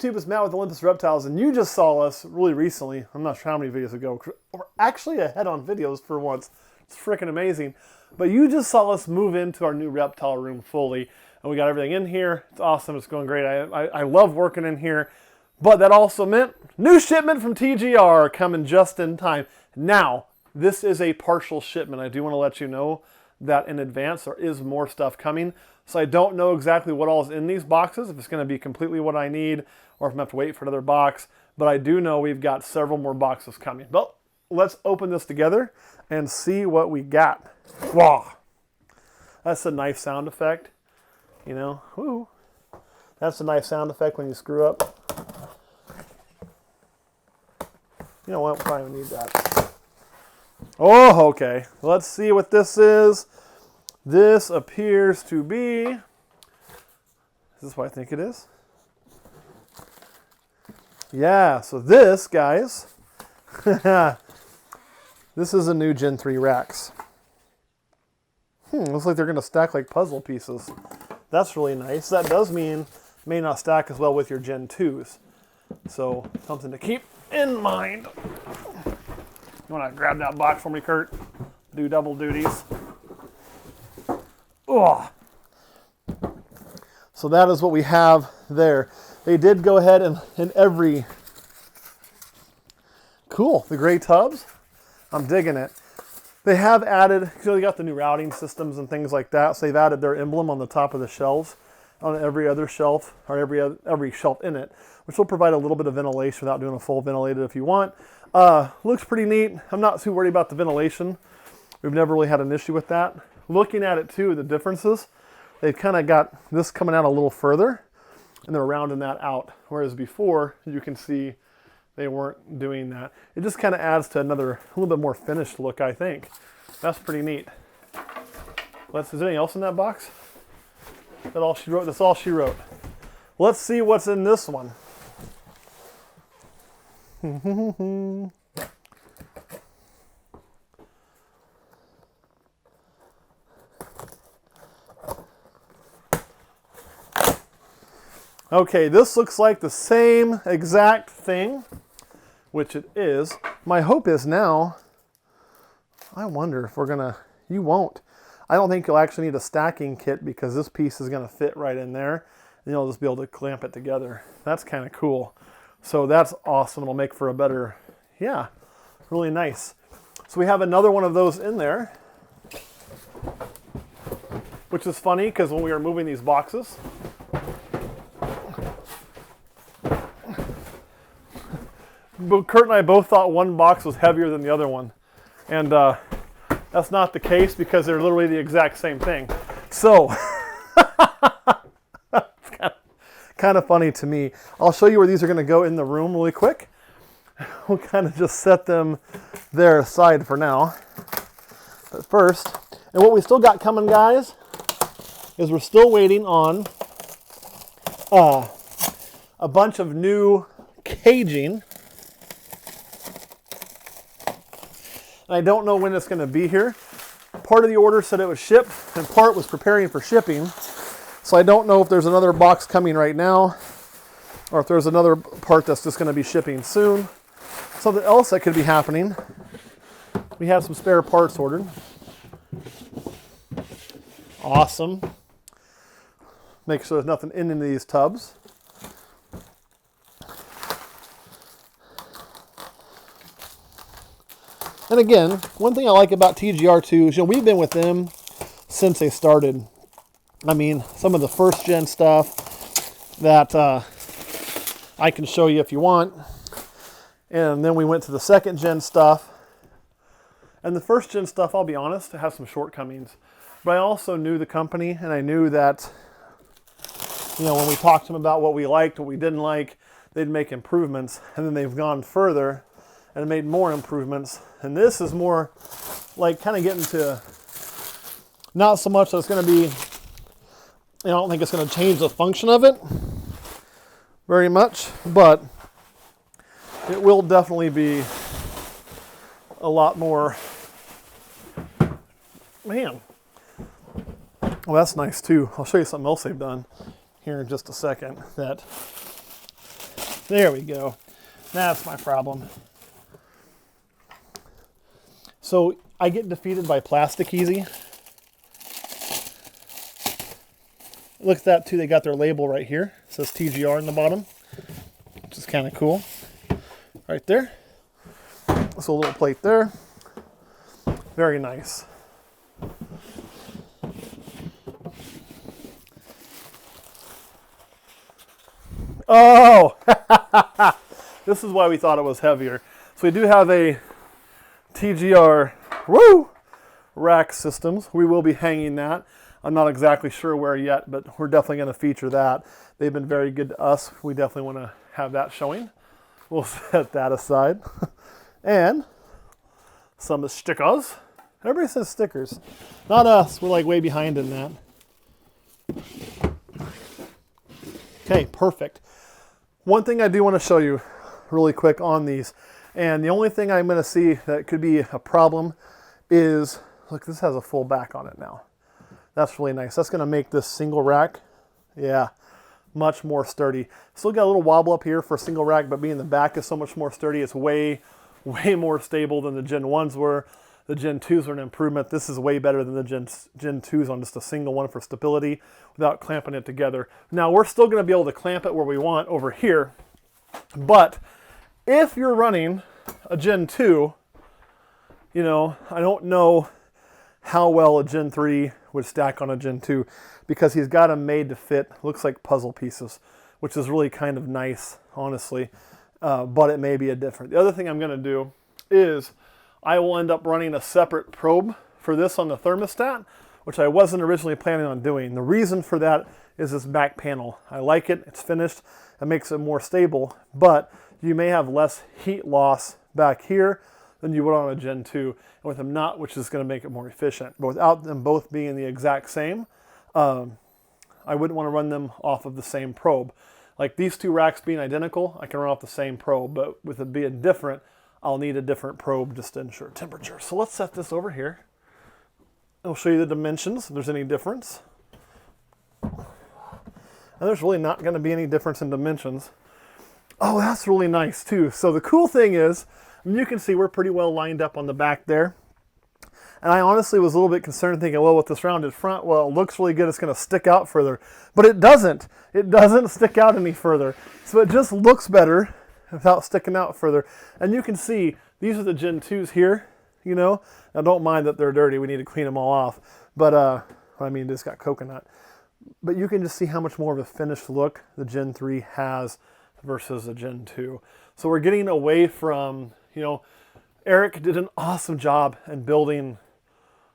YouTube? It's Matt with Olympus Reptiles, and you just saw us really recently. I'm not sure how many videos ago. We're actually ahead on videos for once. It's freaking amazing. But you just saw us move into our new reptile room fully, and we got everything in here. It's awesome. It's going great. I love working in here. But that also meant new shipment from TGR coming just in time. Now, this is a partial shipment. I do want to let you know that in advance there is more stuff coming. So I don't know exactly what all is in these boxes, if it's going to be completely what I need, or if I'm going to have to wait for another box. But I do know we've got several more boxes coming. But let's open this together and see what we got. Wow. That's a nice sound effect. You know, whoo. That's a nice sound effect when you screw up. You know what? We'll probably need that. Oh, okay. Let's see what this is. This appears to be... Is this what I think it is? Yeah, so this, guys, this is a new Gen 3 Racks. Looks like they're going to stack like puzzle pieces. That's really nice. That does mean it may not stack as well with your Gen 2s. So, something to keep in mind. You want to grab that box for me, Kurt? Do double duties. Oh. So that is what we have there. They did go ahead and in every... Cool, the gray tubs. I'm digging it. They have added, they got the new routing systems and things like that, so they've added their emblem on the top of the shelves on every other shelf, or every shelf in it, which will provide a little bit of ventilation without doing a full ventilated if you want. Looks pretty neat. I'm not too worried about the ventilation. We've never really had an issue with that. Looking at it too, the differences, they've kind of got this coming out a little further, and they're rounding that out. Whereas before, you can see they weren't doing that. It just kind of adds to another, a little bit more finished look, I think. That's pretty neat. Is there anything else in that box? That's all she wrote? That's all she wrote. Let's see what's in this one. Okay, this looks like the same exact thing, which it is. My hope is now, I wonder if we're gonna, you won't. I don't think you'll actually need a stacking kit because this piece is gonna fit right in there and you'll just be able to clamp it together. That's kind of cool. So that's awesome. It'll make for a better, yeah, really nice. So we have another one of those in there, which is funny because when we were moving these boxes, Kurt and I both thought one box was heavier than the other one. And that's not the case because they're literally the exact same thing. So, it's kind of funny to me. I'll show you where these are going to go in the room really quick. We'll kind of just set them there aside for now. But first, and what we still got coming, guys, is we're still waiting on a bunch of new caging. I don't know when it's going to be here. Part of the order said it was shipped, and part was preparing for shipping. So I don't know if there's another box coming right now, or if there's another part that's just going to be shipping soon. Something else that could be happening. We have some spare parts ordered. Awesome. Make sure there's nothing in these tubs. And again, one thing I like about TGR too is, we've been with them since they started. I mean, some of the first gen stuff that I can show you if you want. And then we went to the second gen stuff. And the first gen stuff, I'll be honest, it has some shortcomings. But I also knew the company, and I knew that, when we talked to them about what we liked, what we didn't like, they'd make improvements. And then they've gone further and made more improvements. And this is more like kind of getting to, not so much that it's going to be, I don't think it's going to change the function of it very much, but it will definitely be a lot more, man. Well, that's nice too. I'll show you something else they've done here in just a second that There we go. That's my problem. So I get defeated by plastic easy. Look at that too, they got their label right here. It says TGR in the bottom, which is kind of cool. Right there. So a little plate there. Very nice. Oh! This is why we thought it was heavier. So we do have a TGR rack systems. We will be hanging that. I'm not exactly sure where yet, but we're definitely going to feature that. They've been very good to us. We definitely want to have that showing. We'll set that aside. And some stickers. Everybody says stickers. Not us. We're like way behind in that. Okay, perfect. One thing I do want to show you really quick on these, and the only thing I'm going to see that could be a problem is, look, this has a full back on it now. That's really nice. That's going to make this single rack, yeah, much more sturdy. Still got a little wobble up here for a single rack, but being the back is so much more sturdy, it's way more stable than the Gen 1s were. The Gen 2s are an improvement. This is way better than the Gen 2s on just a single one for stability without clamping it together. Now, we're still going to be able to clamp it where we want over here, but if you're running a Gen 2, you know, I don't know how well a Gen 3 would stack on a Gen 2 because he's got them made to fit, looks like puzzle pieces, which is really kind of nice, honestly, but it may be a different. The other thing I'm going to do is I will end up running a separate probe for this on the thermostat, which I wasn't originally planning on doing. The reason for that is this back panel. I like it, it's finished, it makes it more stable, but you may have less heat loss back here than you would on a Gen 2, and with them not, which is going to make it more efficient. But without them both being the exact same, I wouldn't want to run them off of the same probe. Like these two racks being identical, I can run off the same probe, but with it being different, I'll need a different probe just to ensure temperature. So let's set this over here. I'll show you the dimensions, if there's any difference. And there's really not going to be any difference in dimensions. Oh, that's really nice too. So the cool thing is, you can see we're pretty well lined up on the back there. And I honestly was a little bit concerned thinking, well, with this rounded front, well, it looks really good, it's going to stick out further. But it doesn't. It doesn't stick out any further. So it just looks better without sticking out further. And you can see, these are the Gen 2s here, you know. Now don't mind that they're dirty, we need to clean them all off. But, I mean, it's got coconut. But you can just see how much more of a finished look the Gen 3 has versus the Gen 2. So we're getting away from, you know, Eric did an awesome job in building,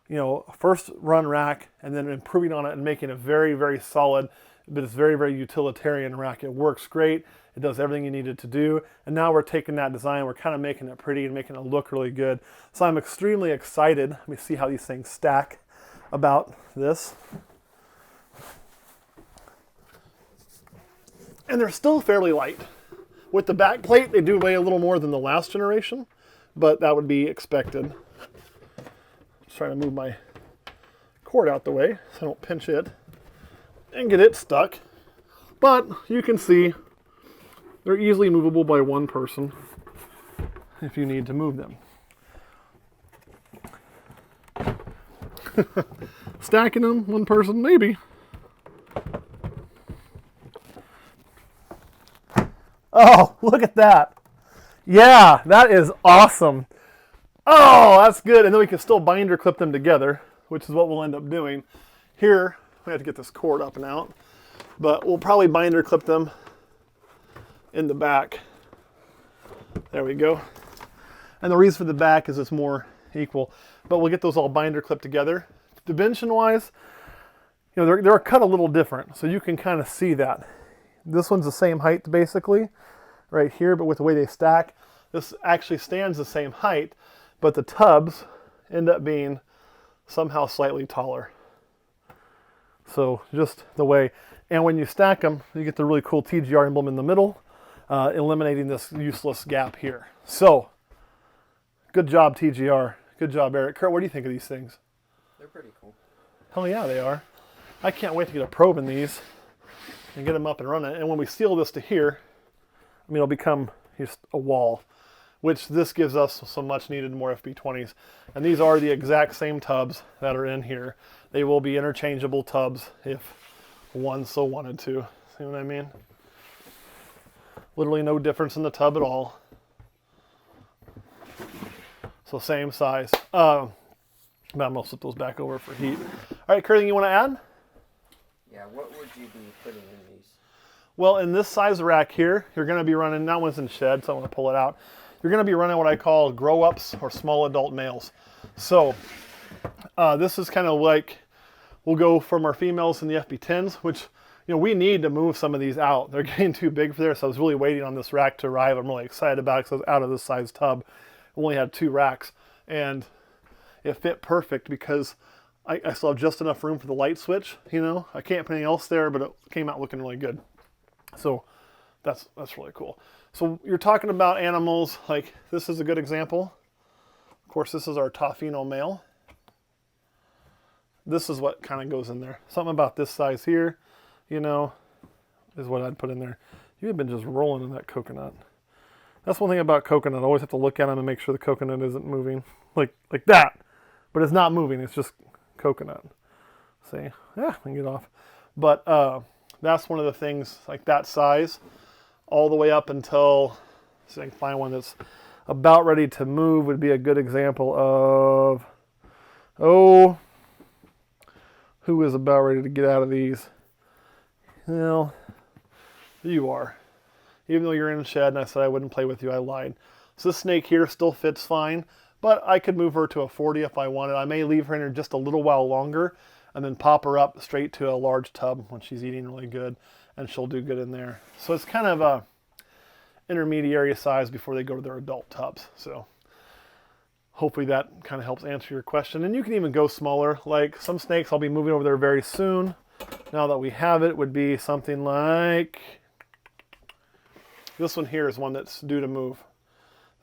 you know, first run rack and then improving on it and making a very, very solid, but it's very, very utilitarian rack. It works great. It does everything you need it to do. And now we're taking that design, we're kind of making it pretty and making it look really good. So I'm extremely excited. Let me see how these things stack about this. And they're still fairly light. With the back plate, they do weigh a little more than the last generation, but that would be expected. Just trying to move my cord out the way so I don't pinch it and get it stuck. But you can see they're easily movable by one person if you need to move them. Stacking them, one person, maybe. Oh, look at that. Yeah, that is awesome. Oh, that's good. And then we can still binder clip them together, which is what we'll end up doing. Here, we have to get this cord up and out, but we'll probably binder clip them in the back. There we go. And the reason for the back is it's more equal, but we'll get those all binder clipped together. Dimension-wise, you know, they're cut a little different, so you can kind of see that. This one's the same height basically, right here, but with the way they stack, this actually stands the same height, but the tubs end up being somehow slightly taller. So just the way, and when you stack them, you get the really cool TGR emblem in the middle, eliminating this useless gap here. So, good job TGR, good job Eric. Kurt, what do you think of these things? They're pretty cool. Hell yeah, they are. I can't wait to get a probe in these and get them up and running. And when we seal this to here, I mean, it'll become just a wall, which this gives us some much needed more FB20s. And these are the exact same tubs that are in here. They will be interchangeable tubs if one so wanted to. See what I mean? Literally no difference in the tub at all. So same size. But I'm going to flip those back over for heat. All right, Kurt, anything you want to add? Yeah, what would you be putting in these? Well, in this size rack here, you're going to be running, that one's in shed, so I'm going to pull it out. You're going to be running what I call grow-ups or small adult males. So this is kind of like, we'll go from our females in the FB10s, which, you know, we need to move some of these out. They're getting too big for there, so I was really waiting on this rack to arrive. I'm really excited about it because I was out of this size tub. We only had 2 racks, and it fit perfect because I still have just enough room for the light switch, you know. I can't put anything else there, but it came out looking really good. So that's really cool. So you're talking about animals, like this is a good example. Of course, this is our Tofino male. This is what kind of goes in there. Something about this size here, you know, is what I'd put in there. You have been just rolling in that coconut. That's one thing about coconut. I always have to look at them and make sure the coconut isn't moving like that. But it's not moving, it's just coconut. See, yeah, I can get off. But that's one of the things, like that size, all the way up until, see if I can find one that's about ready to move would be a good example of, oh, who is about ready to get out of these? Well, you are. Even though you're in the shed and I said I wouldn't play with you, I lied. So this snake here still fits fine, but I could move her to a 40 if I wanted. I may leave her in here just a little while longer and then pop her up straight to a large tub when she's eating really good, and she'll do good in there. So it's kind of a intermediary size before they go to their adult tubs. So hopefully that kind of helps answer your question. And you can even go smaller. Like some snakes I'll be moving over there very soon. Now that we have it, would be something like, this one here is one that's due to move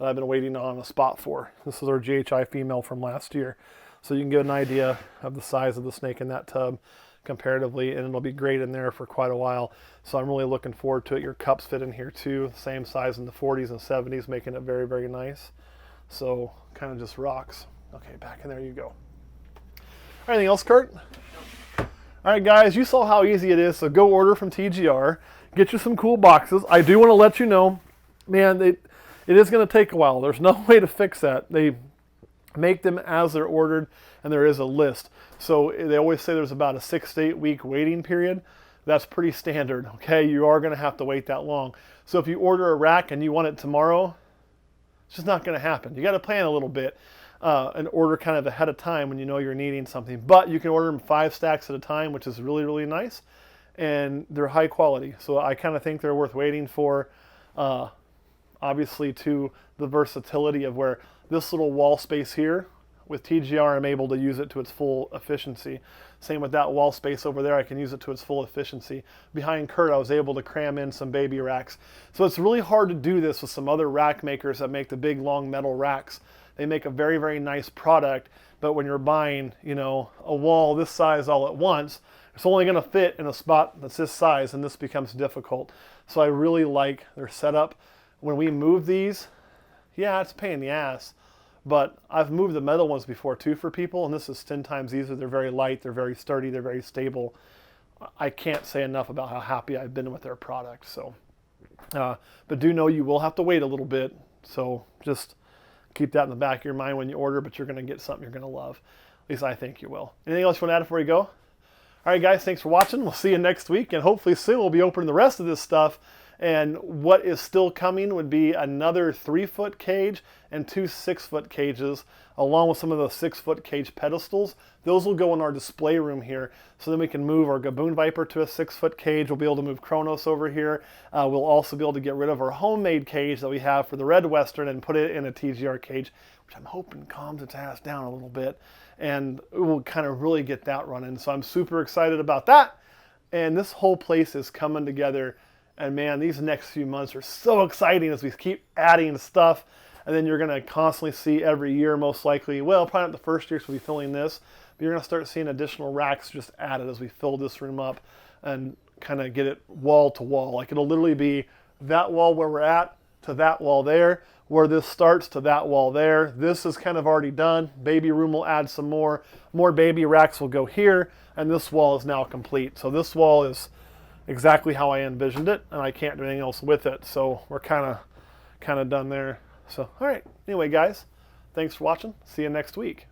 that I've been waiting on a spot for. This is our GHI female from last year. So you can get an idea of the size of the snake in that tub comparatively, and it'll be great in there for quite a while. So I'm really looking forward to it. Your cups fit in here too, same size in the 40s and 70s, making it very, very nice. So kind of just rocks. Okay, back in there you go. Anything else, Kurt? All right, guys, you saw how easy it is. So go order from TGR. Get you some cool boxes. I do want to let you know, man, it is going to take a while. There's no way to fix that. They make them as they're ordered, and there is a list. So they always say there's about a 6 to 8 week waiting period. That's pretty standard, okay? You are going to have to wait that long. So if you order a rack and you want it tomorrow, it's just not going to happen. You got to plan a little bit and order kind of ahead of time when you know you're needing something. But you can order them 5 stacks at a time, which is really, really nice. And they're high quality. So I kind of think they're worth waiting for, obviously, to the versatility of where this little wall space here, with TGR, I'm able to use it to its full efficiency. Same with that wall space over there, I can use it to its full efficiency. Behind Kurt, I was able to cram in some baby racks. So it's really hard to do this with some other rack makers that make the big, long metal racks. They make a very, very nice product, but when you're buying, you know, a wall this size all at once, it's only going to fit in a spot that's this size, and this becomes difficult. So I really like their setup. When we move these, yeah, it's a pain in the ass, but I've moved the metal ones before too for people, and this is 10 times easier. They're very light, they're very sturdy, they're very stable. I can't say enough about how happy I've been with their product. So, but do know you will have to wait a little bit, so just keep that in the back of your mind when you order, but you're going to get something you're going to love. At least I think you will. Anything else you want to add before you go? All right, guys, thanks for watching. We'll see you next week, and hopefully soon we'll be opening the rest of this stuff. And what is still coming would be another 3-foot cage and 2 6-foot cages, along with some of the 6-foot cage pedestals. Those will go in our display room here, so then we can move our Gaboon Viper to a 6-foot cage. We'll be able to move Kronos over here. We'll also be able to get rid of our homemade cage that we have for the Red Western and put it in a TGR cage, which I'm hoping calms its ass down a little bit. And we'll kind of really get that running. So I'm super excited about that. And this whole place is coming together. And man, these next few months are so exciting as we keep adding stuff. And then you're going to constantly see every year, most likely, well, probably not the first year, so we'll be filling this, but you're going to start seeing additional racks just added as we fill this room up and kind of get it wall to wall. Like it'll literally be that wall where we're at to that wall there, where this starts to that wall there. This is kind of already done. Baby room will add some more baby racks will go here, and this wall is now complete. So this wall is exactly how I envisioned it, and I can't do anything else with it. So we're kind of done there. So all right, anyway guys, thanks for watching. See you next week.